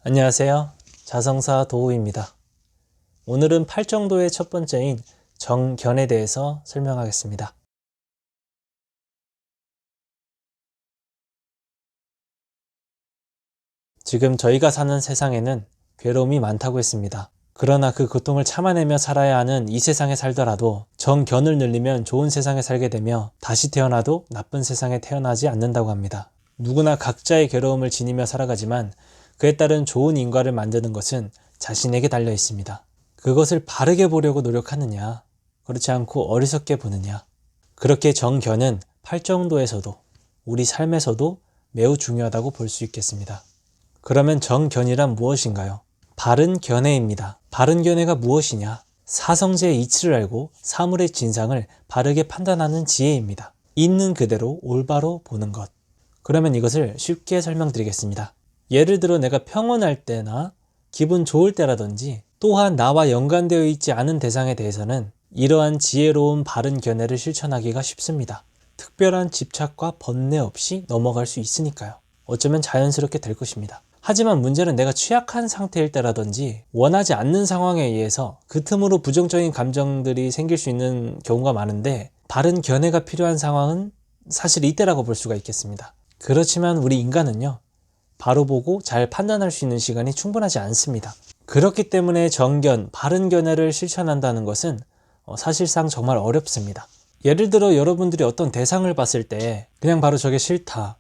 안녕하세요. 자성사 도우입니다. 오늘은 팔정도의 첫 번째인 정견에 대해서 설명하겠습니다. 지금 저희가 사는 세상에는 괴로움이 많다고 했습니다. 그러나 그 고통을 참아내며 살아야 하는 이 세상에 살더라도 정견을 늘리면 좋은 세상에 살게 되며 다시 태어나도 나쁜 세상에 태어나지 않는다고 합니다. 누구나 각자의 괴로움을 지니며 살아가지만 그에 따른 좋은 인과를 만드는 것은 자신에게 달려 있습니다. 그것을 바르게 보려고 노력하느냐, 그렇지 않고 어리석게 보느냐. 그렇게 정견은 팔정도에서도 우리 삶에서도 매우 중요하다고 볼 수 있겠습니다. 그러면 정견이란 무엇인가요? 바른 견해입니다. 바른 견해가 무엇이냐? 사성제의 이치를 알고 사물의 진상을 바르게 판단하는 지혜입니다. 있는 그대로 올바로 보는 것. 그러면 이것을 쉽게 설명드리겠습니다. 예를 들어 내가 평온할 때나 기분 좋을 때라든지 또한 나와 연관되어 있지 않은 대상에 대해서는 이러한 지혜로운 바른 견해를 실천하기가 쉽습니다. 특별한 집착과 번뇌 없이 넘어갈 수 있으니까요. 어쩌면 자연스럽게 될 것입니다. 하지만 문제는 내가 취약한 상태일 때라든지 원하지 않는 상황에 의해서 그 틈으로 부정적인 감정들이 생길 수 있는 경우가 많은데 바른 견해가 필요한 상황은 사실 이때라고 볼 수가 있겠습니다. 그렇지만 우리 인간은요, 바로 보고 잘 판단할 수 있는 시간이 충분하지 않습니다. 그렇기 때문에 정견, 바른 견해를 실천한다는 것은 사실상 정말 어렵습니다. 예를 들어 여러분들이 어떤 대상을 봤을 때 그냥 바로 저게 싫다,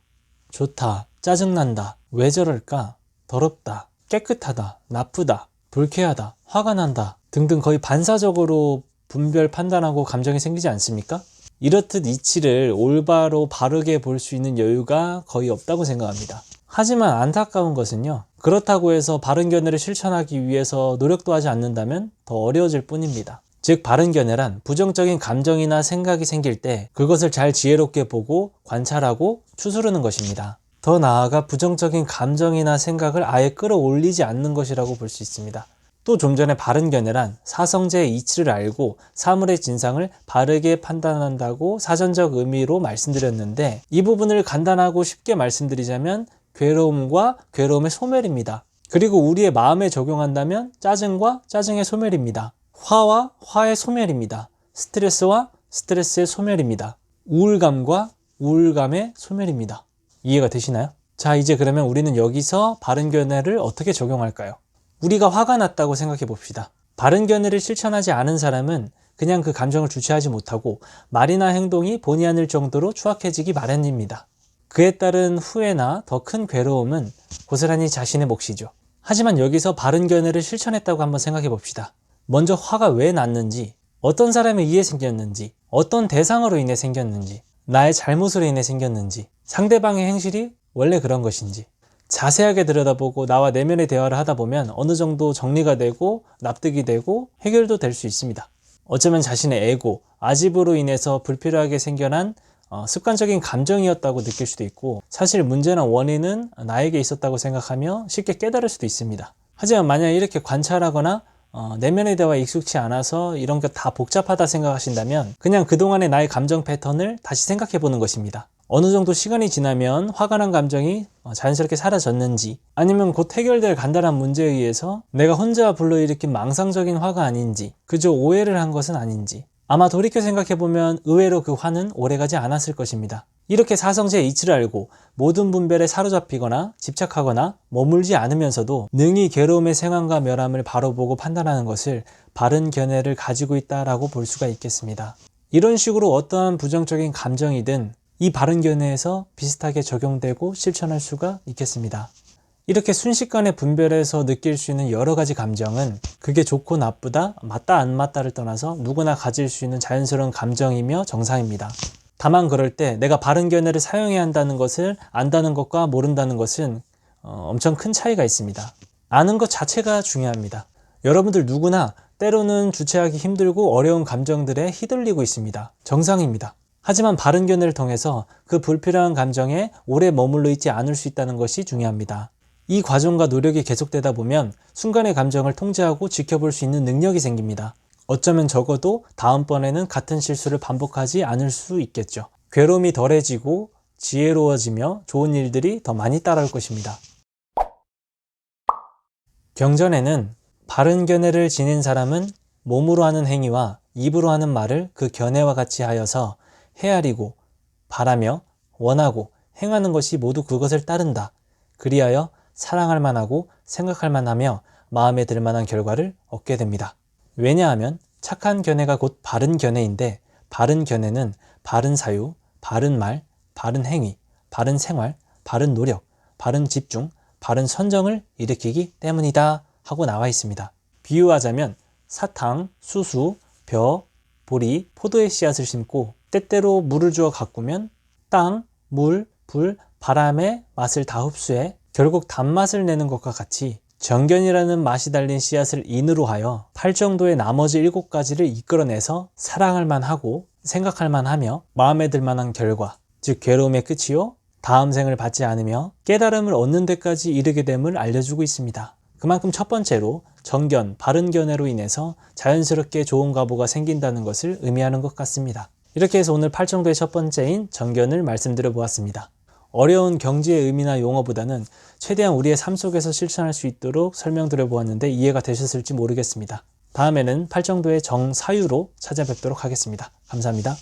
좋다, 짜증난다, 왜 저럴까, 더럽다, 깨끗하다, 나쁘다, 불쾌하다, 화가 난다 등등 거의 반사적으로 분별 판단하고 감정이 생기지 않습니까? 이렇듯 이치를 올바로 바르게 볼 수 있는 여유가 거의 없다고 생각합니다. 하지만 안타까운 것은요, 그렇다고 해서 바른 견해를 실천하기 위해서 노력도 하지 않는다면 더 어려워질 뿐입니다. 즉 바른 견해란 부정적인 감정이나 생각이 생길 때 그것을 잘 지혜롭게 보고 관찰하고 추스르는 것입니다. 더 나아가 부정적인 감정이나 생각을 아예 끌어올리지 않는 것이라고 볼 수 있습니다. 또 좀 전에 바른 견해란 사성제의 이치를 알고 사물의 진상을 바르게 판단한다고 사전적 의미로 말씀드렸는데 이 부분을 간단하고 쉽게 말씀드리자면 괴로움과 괴로움의 소멸입니다. 그리고 우리의 마음에 적용한다면 짜증과 짜증의 소멸입니다. 화와 화의 소멸입니다. 스트레스와 스트레스의 소멸입니다. 우울감과 우울감의 소멸입니다. 이해가 되시나요? 자, 이제 그러면 우리는 여기서 바른 견해를 어떻게 적용할까요? 우리가 화가 났다고 생각해 봅시다. 바른 견해를 실천하지 않은 사람은 그냥 그 감정을 주체하지 못하고 말이나 행동이 본의 아닐 정도로 추악해지기 마련입니다. 그에 따른 후회나 더 큰 괴로움은 고스란히 자신의 몫이죠. 하지만 여기서 바른 견해를 실천했다고 한번 생각해 봅시다. 먼저 화가 왜 났는지, 어떤 사람에 의해 생겼는지, 어떤 대상으로 인해 생겼는지, 나의 잘못으로 인해 생겼는지, 상대방의 행실이 원래 그런 것인지 자세하게 들여다보고 나와 내면의 대화를 하다 보면 어느 정도 정리가 되고 납득이 되고 해결도 될 수 있습니다. 어쩌면 자신의 에고, 아집으로 인해서 불필요하게 생겨난 습관적인 감정이었다고 느낄 수도 있고 사실 문제나 원인은 나에게 있었다고 생각하며 쉽게 깨달을 수도 있습니다. 하지만 만약 이렇게 관찰하거나 내면의 대화에 익숙치 않아서 이런 게 다 복잡하다 생각하신다면 그냥 그동안의 나의 감정 패턴을 다시 생각해 보는 것입니다. 어느 정도 시간이 지나면 화가 난 감정이 자연스럽게 사라졌는지 아니면 곧 해결될 간단한 문제에 의해서 내가 혼자 불러일으킨 망상적인 화가 아닌지 그저 오해를 한 것은 아닌지 아마 돌이켜 생각해보면 의외로 그 화는 오래가지 않았을 것입니다. 이렇게 사성제의 이치를 알고 모든 분별에 사로잡히거나 집착하거나 머물지 않으면서도 능히 괴로움의 생황과 멸함을 바로 보고 판단하는 것을 바른 견해를 가지고 있다라고 볼 수가 있겠습니다. 이런 식으로 어떠한 부정적인 감정이든 이 바른 견해에서 비슷하게 적용되고 실천할 수가 있겠습니다. 이렇게 순식간에 분별해서 느낄 수 있는 여러 가지 감정은 그게 좋고 나쁘다, 맞다 안 맞다를 떠나서 누구나 가질 수 있는 자연스러운 감정이며 정상입니다. 다만 그럴 때 내가 바른 견해를 사용해야 한다는 것을 안다는 것과 모른다는 것은 엄청 큰 차이가 있습니다. 아는 것 자체가 중요합니다. 여러분들 누구나 때로는 주체하기 힘들고 어려운 감정들에 휘둘리고 있습니다. 정상입니다. 하지만 바른 견해를 통해서 그 불필요한 감정에 오래 머물러 있지 않을 수 있다는 것이 중요합니다. 이 과정과 노력이 계속되다 보면 순간의 감정을 통제하고 지켜볼 수 있는 능력이 생깁니다. 어쩌면 적어도 다음번에는 같은 실수를 반복하지 않을 수 있겠죠. 괴로움이 덜해지고 지혜로워지며 좋은 일들이 더 많이 따라올 것입니다. 경전에는 바른 견해를 지닌 사람은 몸으로 하는 행위와 입으로 하는 말을 그 견해와 같이 하여서 헤아리고 바라며 원하고 행하는 것이 모두 그것을 따른다. 그리하여 사랑할 만하고 생각할 만하며 마음에 들 만한 결과를 얻게 됩니다. 왜냐하면 착한 견해가 곧 바른 견해인데, 바른 견해는 바른 사유, 바른 말, 바른 행위, 바른 생활, 바른 노력, 바른 집중, 바른 선정을 일으키기 때문이다 하고 나와 있습니다. 비유하자면 사탕, 수수, 벼, 보리, 포도의 씨앗을 심고 때때로 물을 주어 가꾸면 땅, 물, 불, 바람의 맛을 다 흡수해 결국 단맛을 내는 것과 같이 정견이라는 맛이 달린 씨앗을 인으로 하여 팔정도의 나머지 7가지를 이끌어내서 사랑할 만하고 생각할 만하며 마음에 들 만한 결과, 즉 괴로움의 끝이요 다음 생을 받지 않으며 깨달음을 얻는 데까지 이르게 됨을 알려주고 있습니다. 그만큼 첫 번째로 정견, 바른 견해로 인해서 자연스럽게 좋은 과보가 생긴다는 것을 의미하는 것 같습니다. 이렇게 해서 오늘 팔정도의 첫 번째인 정견을 말씀드려 보았습니다. 어려운 경지의 의미나 용어보다는 최대한 우리의 삶 속에서 실천할 수 있도록 설명드려 보았는데 이해가 되셨을지 모르겠습니다. 다음에는 팔정도의 정사유로 찾아뵙도록 하겠습니다. 감사합니다.